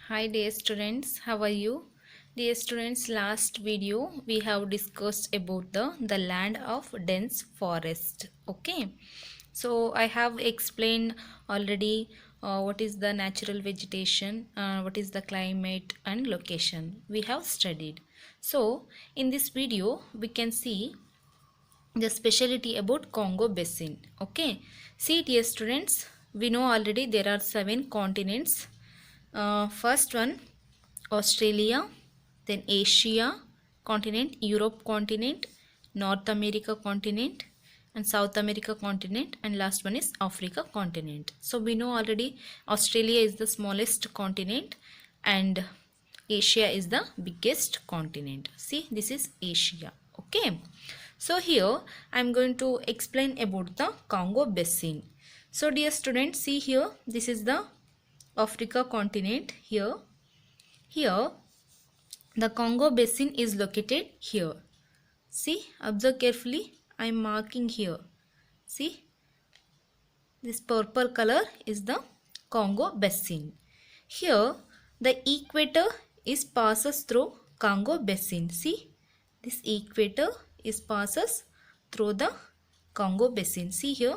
Hi dear students, how are you? Dear students, last video we have discussed about the land of dense forest. Okay, so I have explained already what is the natural vegetation, what is the climate and location we have studied. So in this video we can see the specialty about Congo Basin. Okay, see dear students, we know already there are 7 continents. First one Australia, then Asia continent, Europe continent, North America continent and South America continent, and last one is Africa continent. So we know already Australia is the smallest continent and Asia is the biggest continent. See, this is Asia. Okay, so here I am going to explain about the Congo Basin. So dear students, see here, this is the Africa continent. Here the Congo Basin is located here. See, observe carefully, I am marking here. See, this purple color is the Congo Basin. Here the equator is passes through Congo Basin. See, this equator is passes through the Congo Basin. See here.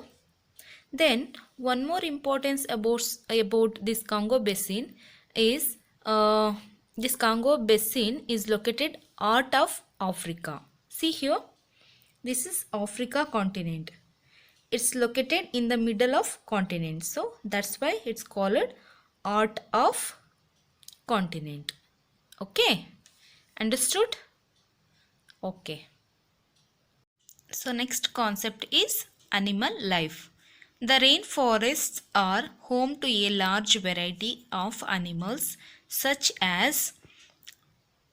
Then one more importance about this Congo Basin is this Congo Basin is located out of Africa. See here, this is Africa continent. It's located in the middle of continent, so that's why it's called out of continent. Okay, understood? Okay. So next concept is animal life. The rainforests are home to a large variety of animals such as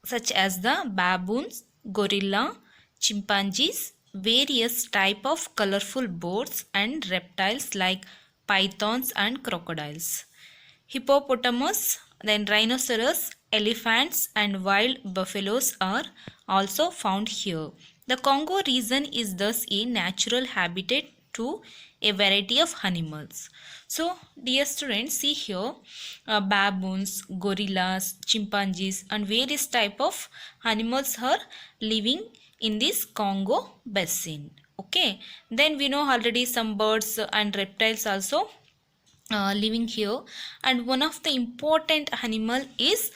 the baboons, gorilla, chimpanzees, various type of colorful birds and reptiles like pythons and crocodiles, hippopotamus, then rhinoceros, elephants and wild buffaloes are also found here. The Congo region is thus a natural habitat to a variety of animals. So dear students, see here baboons, gorillas, chimpanzees and various type of animals are living in this Congo basin. Okay, then we know already some birds and reptiles also living here, and one of the important animal is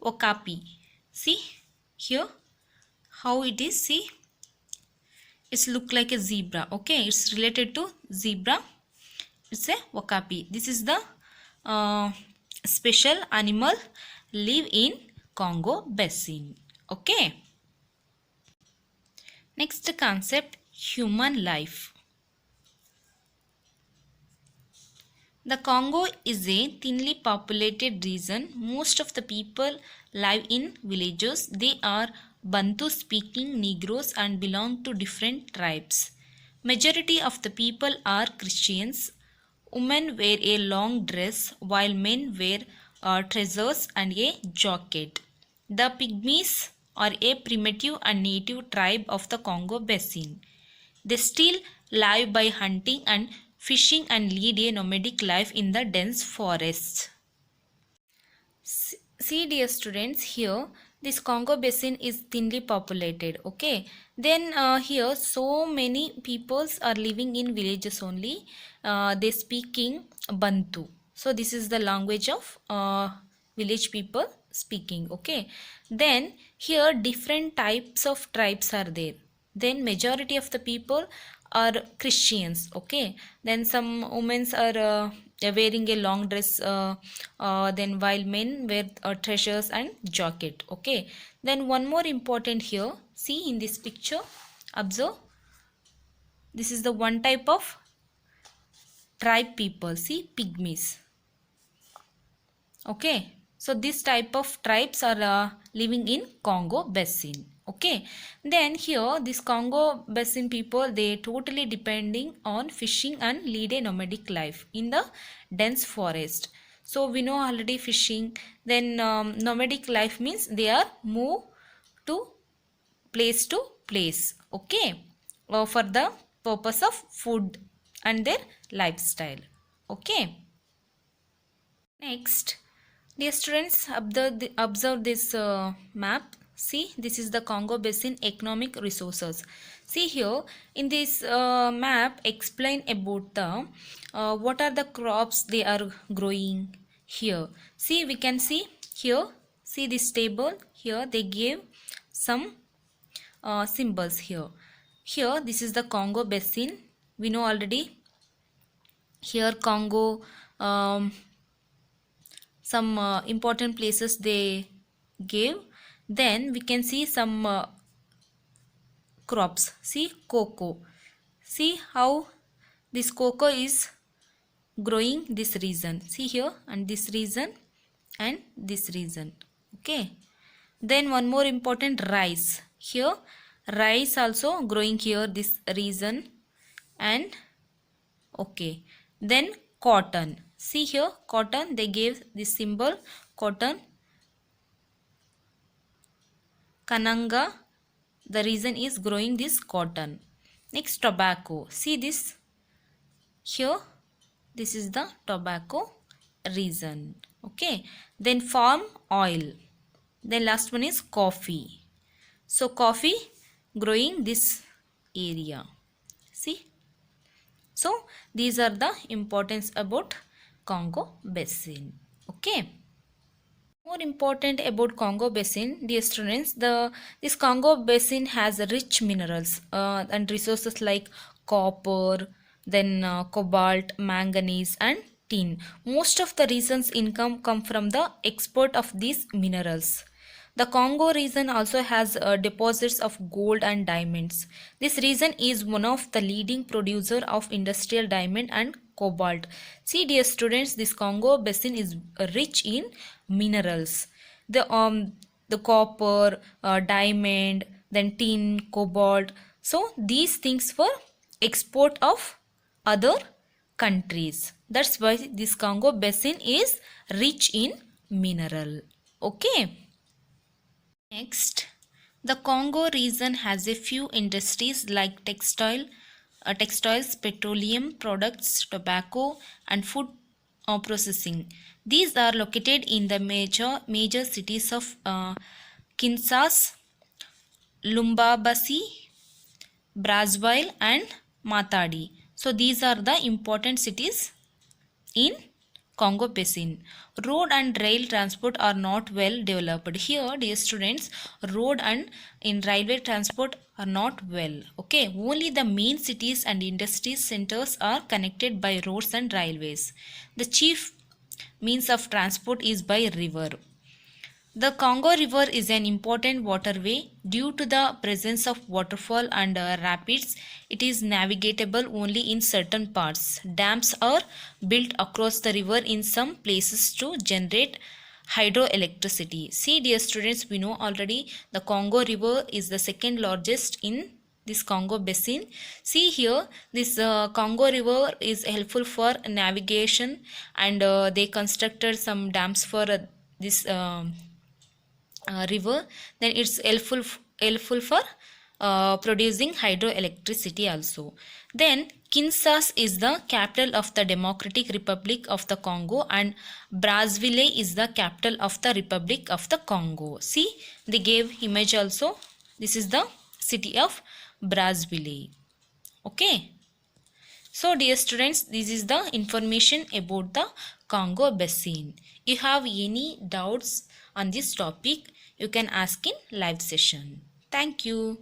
okapi. See here how it is. See, it's look like a zebra. Okay, it's related to zebra. It's a okapi. This is the special animal live in Congo basin. Okay, next concept, human life. The Congo is a thinly populated region. Most of the people live in villages. They are Bantu speaking Negroes and belong to different tribes. Majority of the people are Christians. Women wear a long dress while men wear trousers and a jacket. The Pygmies are a primitive and native tribe of the Congo basin. They still live by hunting and fishing and lead a nomadic life in the dense forests. See dear students, here this Congo basin is thinly populated. Okay, then here so many peoples are living in villages only. They speaking Bantu. So this is the language of village people speaking. Okay, then here different types of tribes are there. Then majority of the people are Christians. Okay, then some women are wearing a long dress, then while men wear trousers and jacket. Okay, then one more important here, see in this picture, observe, this is the one type of tribe people. See, pygmies. Okay, so this type of tribes are living in Congo basin. Okay, then here this Congo basin people, they totally depending on fishing and lead a nomadic life in the dense forest. So we know already fishing. Then nomadic life means they are move to place to place, okay, for the purpose of food and their lifestyle, okay. Next, dear students, observe this map. See, this is the Congo Basin economic resources. See here, in this map, explain about the what are the crops they are growing here. See, we can see here. See this table here. They gave some symbols here. Here, this is the Congo Basin. We know already. Here, Congo. Some important places they gave. Then we can see some crops. See cocoa. See how this cocoa is growing this region. See here, and this region and this region. Okay. Then one more important, rice. Here rice also growing here this region, and okay. Then cotton. See here, cotton, they gave this symbol cotton. Kananga, the reason is growing this cotton. Next, tobacco. See this here, this is the tobacco reason, okay. Then palm oil. Then last one is coffee. So coffee growing this area. See, so these are the importance about Congo Basin, okay. More important about Congo Basin, dear students, this Congo Basin has rich minerals and resources like copper, then cobalt, manganese, and tin. Most of the region's income come from the export of these minerals. The Congo region also has deposits of gold and diamonds. This region is one of the leading producer of industrial diamond and cobalt. See, dear students, this Congo Basin is rich in minerals. The copper, diamond, then tin, cobalt. So these things for export of other countries. That's why this Congo Basin is rich in mineral. Okay. Next, the Congo region has a few industries like textiles, petroleum products, tobacco, and food processing. These are located in the major cities of Kinshasa, Lumbabasi, Brazzaville, and Matadi. So these are the important cities in Congo Basin. Road and rail transport are not well developed. Here, dear students, road and in railway transport are not well. Okay, only the main cities and industry centers are connected by roads and railways. The chief means of transport is by river. The Congo River is an important waterway. Due to the presence of waterfall and rapids, it is navigatable only in certain parts. Dams are built across the river in some places to generate hydroelectricity. See, dear students, we know already the Congo River is the second largest in this Congo Basin. See here, this Congo River is helpful for navigation, and they constructed some dams for this river. Then it's helpful for producing hydroelectricity also. Then Kinshasa is the capital of the Democratic Republic of the Congo, and Brazzaville is the capital of the Republic of the Congo. See, they gave image also. This is the city of Brazzaville. Okay. So dear students, this is the information about the Congo Basin. If you have any doubts on this topic, you can ask in live session. Thank you.